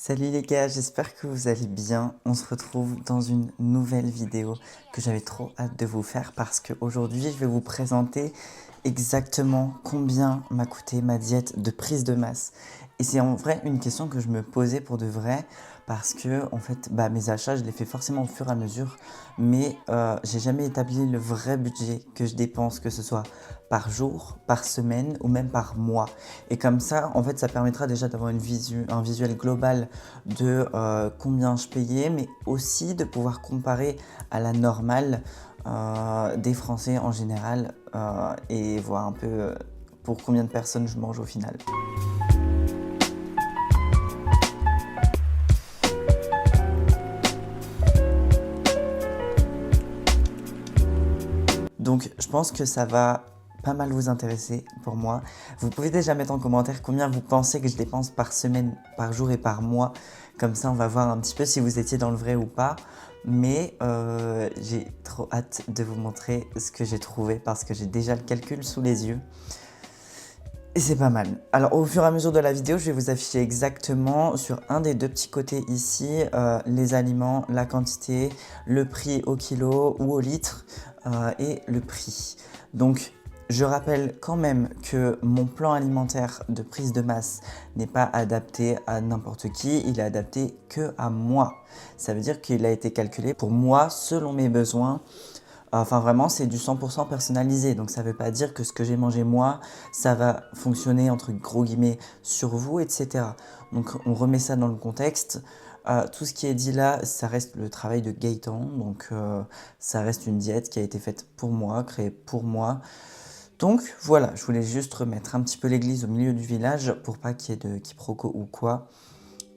Salut les gars, j'espère que vous allez bien. On se retrouve dans une nouvelle vidéo que j'avais trop hâte de vous faire parce qu'aujourd'hui je vais vous présenter exactement combien m'a coûté ma diète de prise de masse. Et c'est en vrai une question que je me posais pour de vrai parce que en fait mes achats je les fais forcément au fur et à mesure, mais j'ai jamais établi le vrai budget que je dépense, que ce soit par jour, par semaine ou même par mois. Et comme ça, en fait, ça permettra déjà d'avoir un visuel global de combien je payais, mais aussi de pouvoir comparer à la normale des Français en général et voir un peu pour combien de personnes je mange au final. Donc je pense que ça va pas mal vous intéresser pour moi. Vous pouvez déjà mettre en commentaire combien vous pensez que je dépense par semaine, par jour et par mois. Comme ça on va voir un petit peu si vous étiez dans le vrai ou pas. Mais j'ai trop hâte de vous montrer ce que j'ai trouvé parce que j'ai déjà le calcul sous les yeux. Et c'est pas mal. Alors au fur et à mesure de la vidéo, je vais vous afficher exactement sur un des deux petits côtés ici les aliments, la quantité, le prix au kilo ou au litre et le prix. Donc je rappelle quand même que mon plan alimentaire de prise de masse n'est pas adapté à n'importe qui, il est adapté que à moi. Ça veut dire qu'il a été calculé pour moi selon mes besoins. Enfin vraiment c'est du 100% personnalisé, donc ça ne veut pas dire que ce que j'ai mangé moi, ça va fonctionner entre gros guillemets sur vous, etc. Donc on remet ça dans le contexte. Tout ce qui est dit là, ça reste le travail de Gaëtan, donc ça reste une diète qui a été faite pour moi, créée pour moi. Donc voilà, je voulais juste remettre un petit peu l'église au milieu du village pour pas qu'il y ait de quiproquo ou quoi.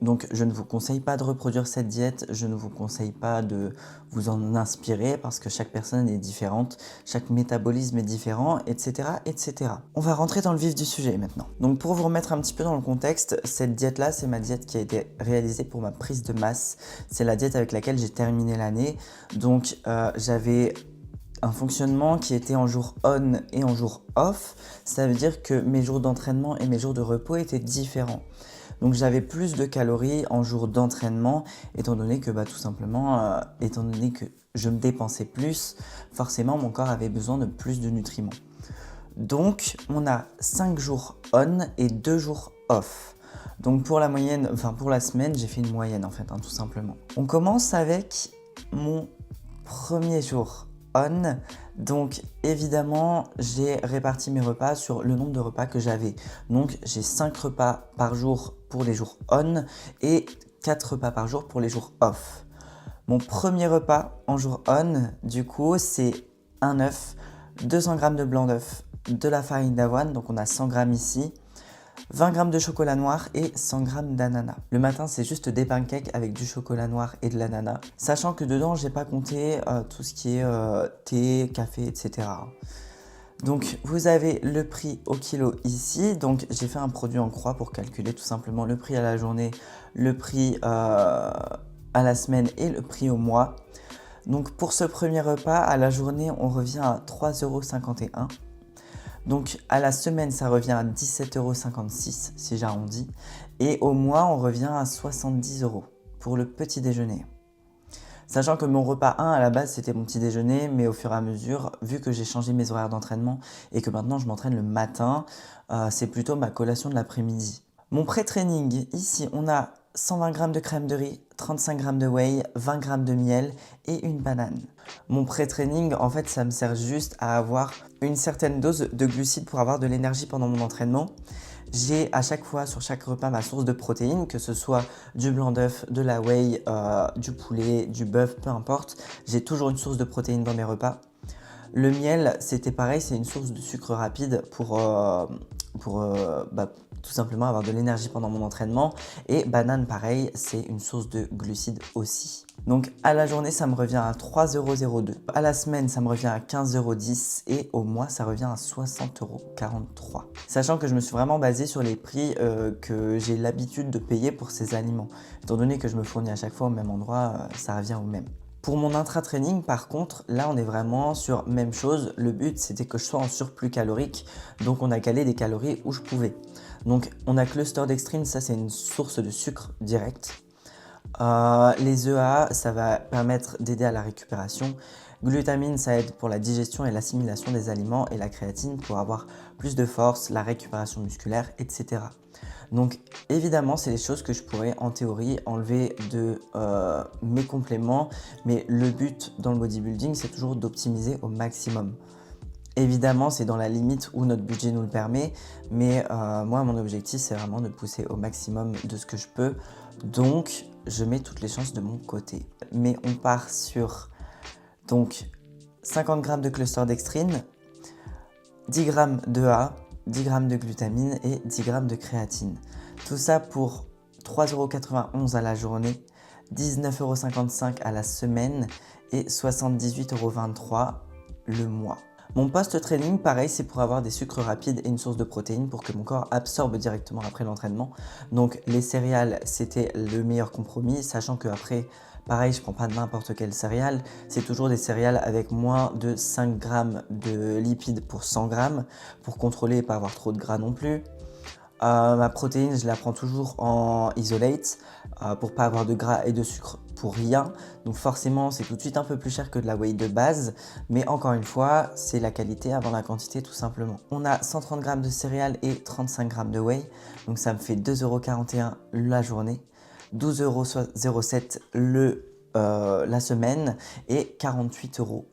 Donc je ne vous conseille pas de reproduire cette diète, je ne vous conseille pas de vous en inspirer parce que chaque personne est différente, chaque métabolisme est différent, etc. etc. On va rentrer dans le vif du sujet maintenant. Donc pour vous remettre un petit peu dans le contexte, cette diète-là, c'est ma diète qui a été réalisée pour ma prise de masse. C'est la diète avec laquelle j'ai terminé l'année. Donc j'avais un fonctionnement qui était en jour on et en jour off. Ça veut dire que mes jours d'entraînement et mes jours de repos étaient différents. Donc j'avais plus de calories en jour d'entraînement, étant donné que tout simplement, étant donné que je me dépensais plus, forcément mon corps avait besoin de plus de nutriments. Donc on a 5 jours on et 2 jours off. Donc pour la moyenne, enfin pour la semaine, j'ai fait une moyenne en fait, tout simplement. On commence avec mon premier jour on. Donc évidemment, j'ai réparti mes repas sur le nombre de repas que j'avais. Donc j'ai 5 repas par jour pour les jours on et 4 repas par jour pour les jours off. Mon premier repas en jour on, du coup, c'est un œuf, 200 g de blanc d'œuf, de la farine d'avoine, donc on a 100 g ici, 20 g de chocolat noir et 100 g d'ananas. Le matin, c'est juste des pancakes avec du chocolat noir et de l'ananas. Sachant que dedans, j'ai pas compté tout ce qui est thé, café, etc. Donc, vous avez le prix au kilo ici. Donc, j'ai fait un produit en croix pour calculer tout simplement le prix à la journée, le prix à la semaine et le prix au mois. Donc, pour ce premier repas, à la journée, on revient à 3,51 €. Donc à la semaine, ça revient à 17,56 € si j'arrondis. Et au mois, on revient à 70 € pour le petit déjeuner. Sachant que mon repas 1 à la base, c'était mon petit déjeuner, mais au fur et à mesure, vu que j'ai changé mes horaires d'entraînement et que maintenant je m'entraîne le matin, c'est plutôt ma collation de l'après-midi. Mon pré-training, ici, on a 120 g de crème de riz, 35 g de whey, 20 g de miel et une banane. Mon pré-training, en fait, ça me sert juste à avoir une certaine dose de glucides pour avoir de l'énergie pendant mon entraînement. J'ai à chaque fois sur chaque repas ma source de protéines, que ce soit du blanc d'œuf, de la whey, du poulet, du bœuf, peu importe. J'ai toujours une source de protéines dans mes repas. Le miel, c'était pareil, c'est une source de sucre rapide pour tout simplement avoir de l'énergie pendant mon entraînement. Et banane, pareil, c'est une source de glucides aussi. Donc à la journée, ça me revient à 3,02 €. À la semaine, ça me revient à 15,10 € et au mois, ça revient à 60,43 €. Sachant que je me suis vraiment basé sur les prix que j'ai l'habitude de payer pour ces aliments. Étant donné que je me fournis à chaque fois au même endroit, ça revient au même. Pour mon intra-training, par contre, là, on est vraiment sur même chose. Le but, c'était que je sois en surplus calorique, donc on a calé des calories où je pouvais. Donc on a Cluster Dextrine, ça c'est une source de sucre direct. Les EAA, ça va permettre d'aider à la récupération. Glutamine, ça aide pour la digestion et l'assimilation des aliments, et la créatine pour avoir plus de force, la récupération musculaire, etc. Donc évidemment, c'est des choses que je pourrais en théorie enlever de mes compléments, mais le but dans le bodybuilding, c'est toujours d'optimiser au maximum. Évidemment, c'est dans la limite où notre budget nous le permet, mais moi, mon objectif, c'est vraiment de pousser au maximum de ce que je peux. Donc, je mets toutes les chances de mon côté. Mais on part sur donc 50 g de cluster dextrine, 10 g de A, 10 g de glutamine et 10 g de créatine. Tout ça pour 3,91 € à la journée, 19,55 € à la semaine et 78,23 € le mois. Mon post-training, pareil, c'est pour avoir des sucres rapides et une source de protéines pour que mon corps absorbe directement après l'entraînement. Donc les céréales, c'était le meilleur compromis, sachant qu'après, pareil, je ne prends pas n'importe quelle céréale, c'est toujours des céréales avec moins de 5 g de lipides pour 100 g pour contrôler et pas avoir trop de gras non plus. Ma protéine, je la prends toujours en isolate pour pas avoir de gras et de sucre pour rien. Donc forcément, c'est tout de suite un peu plus cher que de la whey de base. Mais encore une fois, c'est la qualité avant la quantité tout simplement. On a 130 g de céréales et 35 g de whey. Donc ça me fait 2,41 € la journée, 12,07 € la semaine et 48,29 €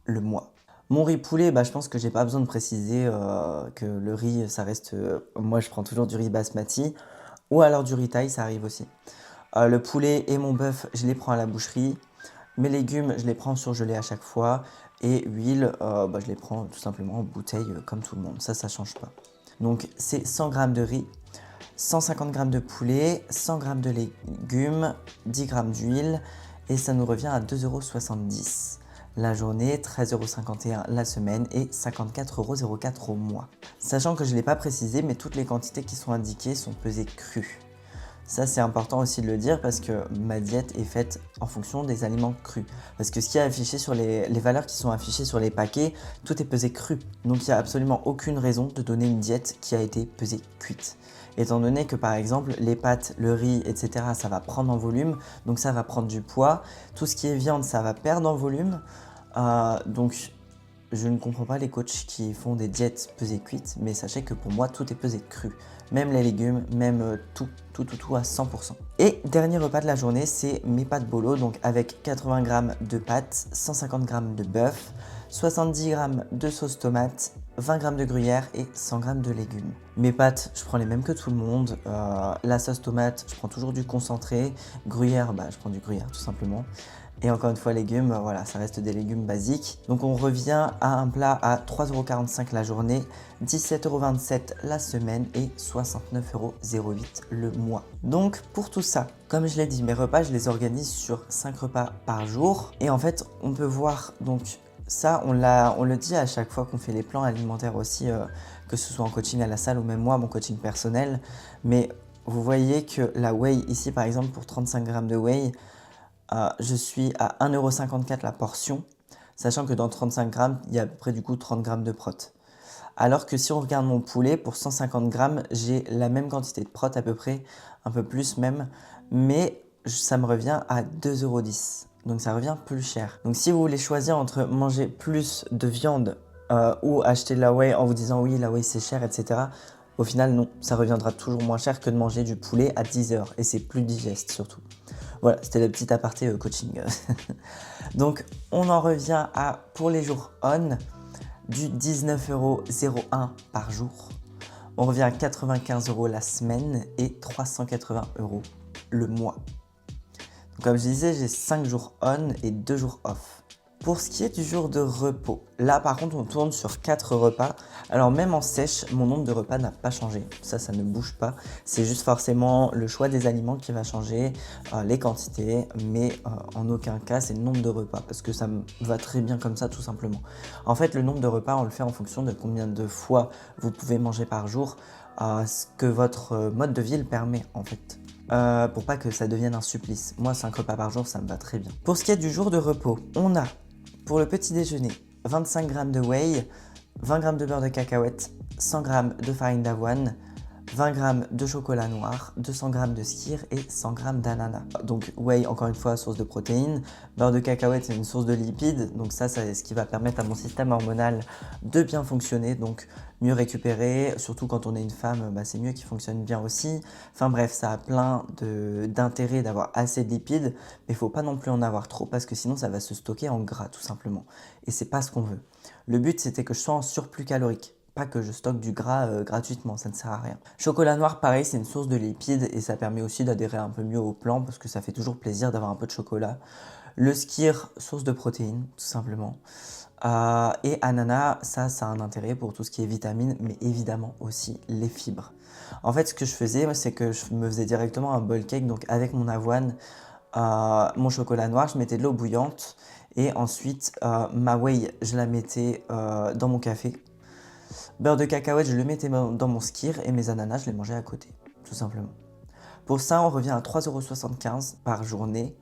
le mois. Mon riz poulet, je pense que j'ai pas besoin de préciser que le riz, ça reste... moi, je prends toujours du riz basmati ou alors du riz thaï, ça arrive aussi. Le poulet et mon bœuf, je les prends à la boucherie. Mes légumes, je les prends surgelés à chaque fois. Et huile, je les prends tout simplement en bouteille comme tout le monde. Ça change pas. Donc, c'est 100 g de riz, 150 g de poulet, 100 g de légumes, 10 g d'huile. Et ça nous revient à 2,70 € la journée, 13,51 € la semaine et 54,04 € au mois. Sachant que je ne l'ai pas précisé, mais toutes les quantités qui sont indiquées sont pesées crues. Ça, c'est important aussi de le dire parce que ma diète est faite en fonction des aliments crus. Parce que ce qui est affiché sur les valeurs qui sont affichées sur les paquets, tout est pesé cru. Donc, il n'y a absolument aucune raison de donner une diète qui a été pesée cuite. Étant donné que par exemple les pâtes, le riz, etc. ça va prendre en volume, donc ça va prendre du poids. Tout ce qui est viande, ça va perdre en volume. Donc je ne comprends pas les coachs qui font des diètes pesées cuites, mais sachez que pour moi tout est pesé cru. Même les légumes, même tout à 100%. Et dernier repas de la journée, c'est mes pâtes bolo, donc avec 80 g de pâtes, 150 g de bœuf, 70 g de sauce tomate, 20 g de gruyère et 100 g de légumes. Mes pâtes, je prends les mêmes que tout le monde. La sauce tomate, je prends toujours du concentré. Gruyère, je prends du gruyère tout simplement. Et encore une fois, légumes, voilà, ça reste des légumes basiques. Donc on revient à un plat à 3,45 € la journée, 17,27 € la semaine et 69,08 € le mois. Donc pour tout ça, comme je l'ai dit, mes repas, je les organise sur 5 repas par jour. Et en fait, on peut voir, donc ça, on le dit à chaque fois qu'on fait les plans alimentaires aussi, que ce soit en coaching à la salle ou même moi, mon coaching personnel. Mais vous voyez que la whey, ici par exemple, pour 35 g de whey, je suis à 1,54 € la portion, sachant que dans 35 g, il y a à peu près du coup 30 g de prot. Alors que si on regarde mon poulet, pour 150 g, j'ai la même quantité de prot à peu près, un peu plus même, mais ça me revient à 2,10 €. Donc ça revient plus cher. Donc si vous voulez choisir entre manger plus de viande ou acheter de la whey en vous disant oui, la whey c'est cher, etc. Au final, non, ça reviendra toujours moins cher que de manger du poulet à 10 € et c'est plus digeste surtout. Voilà, c'était le petit aparté coaching. Donc, on en revient à, pour les jours on, du 19,01 € par jour. On revient à 95 € la semaine et 380 € le mois. Donc, comme je disais, j'ai 5 jours on et 2 jours off. Pour ce qui est du jour de repos, là par contre on tourne sur 4 repas. Alors même en sèche, mon nombre de repas n'a pas changé. Ça ne bouge pas. C'est juste forcément le choix des aliments qui va changer, les quantités, mais en aucun cas c'est le nombre de repas. Parce que ça me va très bien comme ça tout simplement. En fait le nombre de repas on le fait en fonction de combien de fois vous pouvez manger par jour, ce que votre mode de vie le permet en fait. Pour pas que ça devienne un supplice. Moi 5 repas par jour ça me va très bien. Pour ce qui est du jour de repos, on a pour le petit déjeuner 25 g de whey, 20 g de beurre de cacahuète, 100 g de farine d'avoine, 20 g de chocolat noir, 200 g de skyr et 100 g d'ananas. Donc whey, encore une fois, source de protéines. Beurre de cacahuète, c'est une source de lipides. Donc ça, c'est ce qui va permettre à mon système hormonal de bien fonctionner. Donc mieux récupérer, surtout quand on est une femme, c'est mieux qu'il fonctionne bien aussi. Enfin bref, ça a plein d'intérêt d'avoir assez de lipides. Mais il ne faut pas non plus en avoir trop parce que sinon, ça va se stocker en gras tout simplement. Et c'est pas ce qu'on veut. Le but, c'était que je sois en surplus calorique. Pas que je stocke du gras gratuitement, ça ne sert à rien. Chocolat noir, pareil, c'est une source de lipides et ça permet aussi d'adhérer un peu mieux au plan parce que ça fait toujours plaisir d'avoir un peu de chocolat. Le skyr, source de protéines, tout simplement. Et ananas, ça a un intérêt pour tout ce qui est vitamines, mais évidemment aussi les fibres. En fait, ce que je faisais, c'est que je me faisais directement un bowl cake, donc avec mon avoine, mon chocolat noir, je mettais de l'eau bouillante et ensuite ma whey, je la mettais dans mon café. Beurre de cacahuète, je le mettais dans mon skyr et mes ananas, je les mangeais à côté, tout simplement. Pour ça, on revient à 3,75 € par journée,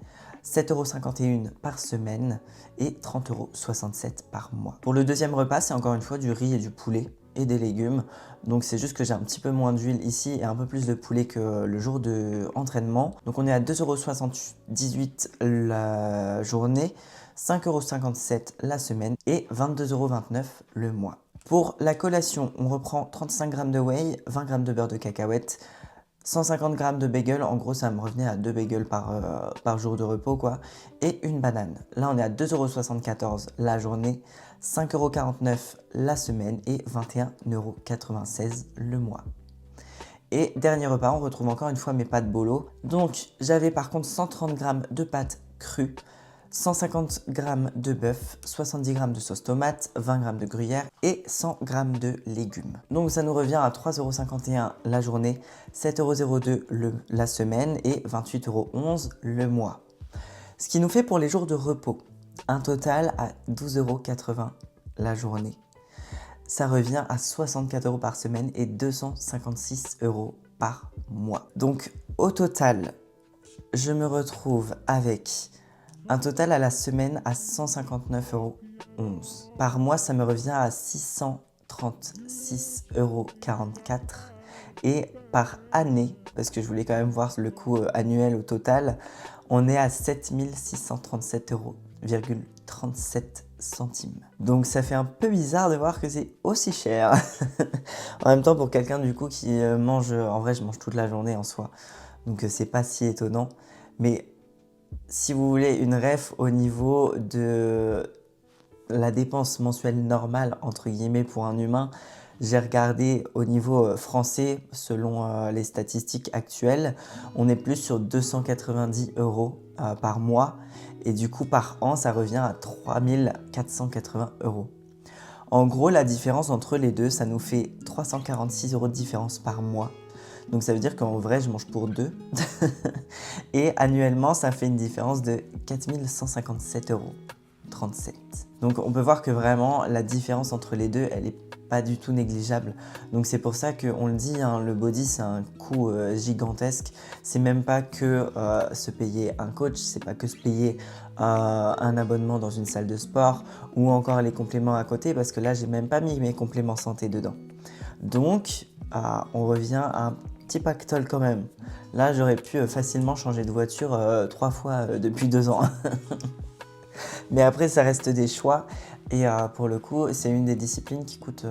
7,51 € par semaine et 30,67 € par mois. Pour le deuxième repas, c'est encore une fois du riz et du poulet et des légumes. Donc c'est juste que j'ai un petit peu moins d'huile ici et un peu plus de poulet que le jour d'entraînement. Donc on est à 2,78 € la journée, 5,57 € la semaine et 22,29 € le mois. Pour la collation, on reprend 35 g de whey, 20 g de beurre de cacahuète, 150 g de bagel, en gros ça me revenait à 2 bagels par jour de repos quoi, et une banane. Là on est à 2,74 € la journée, 5,49 € la semaine et 21,96 € le mois. Et dernier repas, on retrouve encore une fois mes pâtes bolo. Donc j'avais par contre 130 g de pâtes crues, 150 g de bœuf, 70 g de sauce tomate, 20 g de gruyère et 100 g de légumes. Donc ça nous revient à 3,51 € la journée, 7,02 € la semaine et 28,11 € le mois. Ce qui nous fait pour les jours de repos un total à 12,80 € la journée. Ça revient à 64 € par semaine et 256 € par mois. Donc au total, je me retrouve avec un total à la semaine à 159,11 €. Par mois, ça me revient à 636,44 € et par année, parce que je voulais quand même voir le coût annuel au total, on est à 7637,37 €. Donc ça fait un peu bizarre de voir que c'est aussi cher. En même temps, pour quelqu'un du coup qui mange, en vrai je mange toute la journée en soi, donc c'est pas si étonnant. Mais si vous voulez une ref au niveau de la dépense mensuelle normale, entre guillemets, pour un humain, j'ai regardé au niveau français, selon les statistiques actuelles, on est plus sur 290 € par mois. Et du coup, par an, ça revient à 3480 €. En gros, la différence entre les deux, ça nous fait 346 € de différence par mois. Donc ça veut dire qu'en vrai, je mange pour deux. Et annuellement, ça fait une différence de 4157,37 €. Donc on peut voir que vraiment, la différence entre les deux, elle n'est pas du tout négligeable. Donc c'est pour ça qu'on le dit, hein, le body, c'est un coût gigantesque. C'est même pas que se payer un coach, c'est pas que se payer un abonnement dans une salle de sport ou encore les compléments à côté, parce que là, j'ai même pas mis mes compléments santé dedans. Donc, on revient à un petit pactole quand même. Là, j'aurais pu facilement changer de voiture 3 fois depuis 2 ans. Mais après, ça reste des choix. Et pour le coup, c'est une des disciplines qui coûte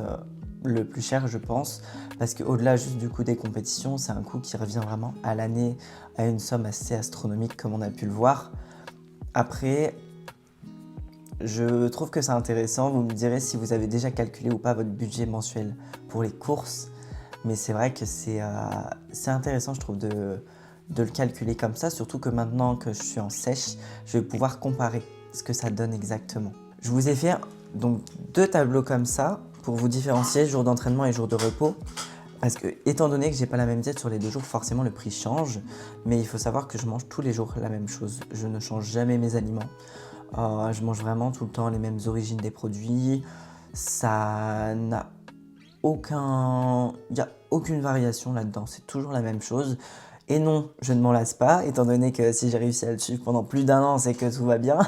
le plus cher, je pense. Parce qu'au-delà juste du coût des compétitions, c'est un coût qui revient vraiment à l'année à une somme assez astronomique, comme on a pu le voir. Après, je trouve que c'est intéressant. Vous me direz si vous avez déjà calculé ou pas votre budget mensuel pour les courses. Mais c'est vrai que c'est intéressant, je trouve, de le calculer comme ça. Surtout que maintenant que je suis en sèche, je vais pouvoir comparer ce que ça donne exactement. Je vous ai fait donc 2 tableaux comme ça pour vous différencier jour d'entraînement et jour de repos. Parce que étant donné que j'ai pas la même diète sur les 2 jours, forcément le prix change. Mais il faut savoir que je mange tous les jours la même chose. Je ne change jamais mes aliments. Je mange vraiment tout le temps les mêmes origines des produits. Ça n'a il n'y a aucune variation là-dedans, c'est toujours la même chose. Et non, je ne m'en lasse pas, étant donné que si j'ai réussi à le suivre pendant plus d'1 an, c'est que tout va bien.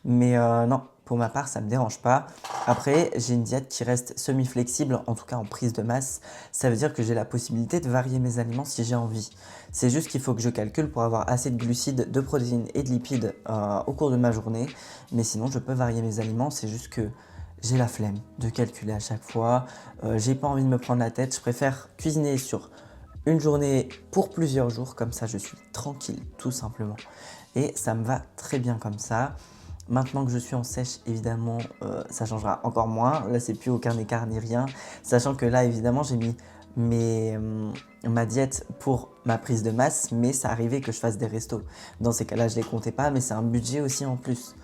Mais non, pour ma part, ça ne me dérange pas. Après, j'ai une diète qui reste semi-flexible, en tout cas en prise de masse. Ça veut dire que j'ai la possibilité de varier mes aliments si j'ai envie. C'est juste qu'il faut que je calcule pour avoir assez de glucides, de protéines et de lipides au cours de ma journée. Mais sinon, je peux varier mes aliments. C'est juste que j'ai la flemme de calculer à chaque fois. J'ai pas envie de me prendre la tête. Je préfère cuisiner sur une journée pour plusieurs jours. Comme ça, je suis tranquille, tout simplement. Et ça me va très bien comme ça. Maintenant que je suis en sèche, évidemment, ça changera encore moins. Là, c'est plus aucun écart ni rien. Sachant que là, évidemment, j'ai mis ma diète pour ma prise de masse, mais ça arrivait que je fasse des restos. Dans ces cas-là, je ne les comptais pas, mais c'est un budget aussi en plus.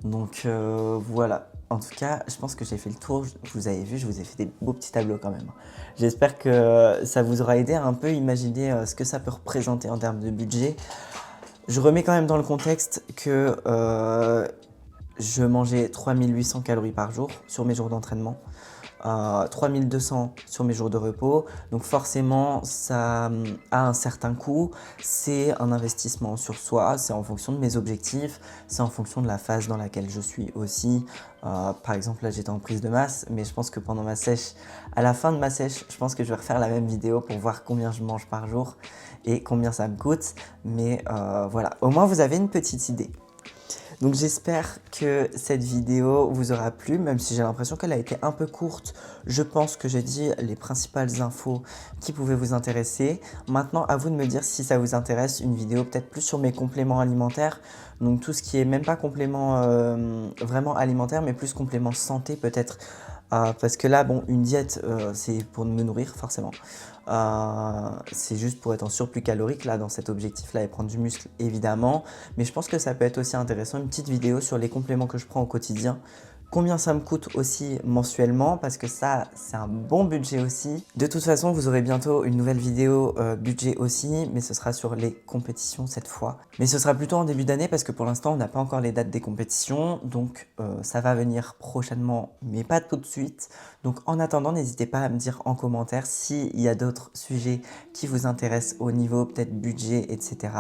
Donc voilà. En tout cas, je pense que j'ai fait le tour. Vous avez vu, je vous ai fait des beaux petits tableaux quand même. J'espère que ça vous aura aidé à un peu imaginer ce que ça peut représenter en termes de budget. Je remets quand même dans le contexte que je mangeais 3800 calories par jour sur mes jours d'entraînement, 3200 sur mes jours de repos. Donc forcément, ça a un certain coût. C'est un investissement sur soi, c'est en fonction de mes objectifs, c'est en fonction de la phase dans laquelle je suis aussi. Par exemple, là, j'étais en prise de masse, mais je pense que pendant ma sèche, à la fin de ma sèche, je pense que je vais refaire la même vidéo pour voir combien je mange par jour et combien ça me coûte. Mais voilà, au moins vous avez une petite idée. Donc j'espère que cette vidéo vous aura plu, même si j'ai l'impression qu'elle a été un peu courte. Je pense que j'ai dit les principales infos qui pouvaient vous intéresser. Maintenant, à vous de me dire si ça vous intéresse, une vidéo peut-être plus sur mes compléments alimentaires. Donc tout ce qui est même pas complément vraiment alimentaire, mais plus complément santé peut-être. Parce que là, bon, une diète, c'est pour me nourrir forcément. C'est juste pour être en surplus calorique là dans cet objectif-là et prendre du muscle évidemment. Mais je pense que ça peut être aussi intéressant, une petite vidéo sur les compléments que je prends au quotidien. Combien ça me coûte aussi mensuellement parce que ça c'est un bon budget aussi. De toute façon vous aurez bientôt une nouvelle vidéo budget aussi, mais ce sera sur les compétitions cette fois. Mais ce sera plutôt en début d'année parce que pour l'instant on n'a pas encore les dates des compétitions, donc ça va venir prochainement mais pas tout de suite. Donc en attendant n'hésitez pas à me dire en commentaire s'il y a d'autres sujets qui vous intéressent au niveau peut-être budget etc.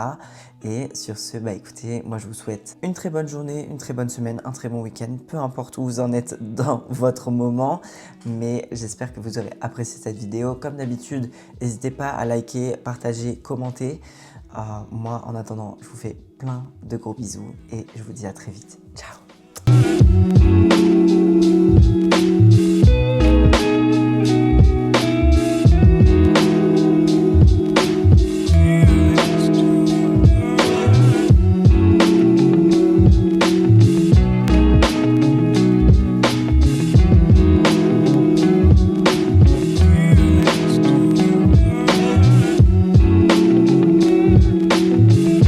Et sur ce, bah écoutez, moi je vous souhaite une très bonne journée, une très bonne semaine, un très bon week-end, peu importe où vous en êtes dans votre moment. Mais j'espère que vous aurez apprécié cette vidéo. Comme d'habitude, n'hésitez pas à liker, partager, commenter. Moi, en attendant, je vous fais plein de gros bisous et je vous dis à très vite. Ciao!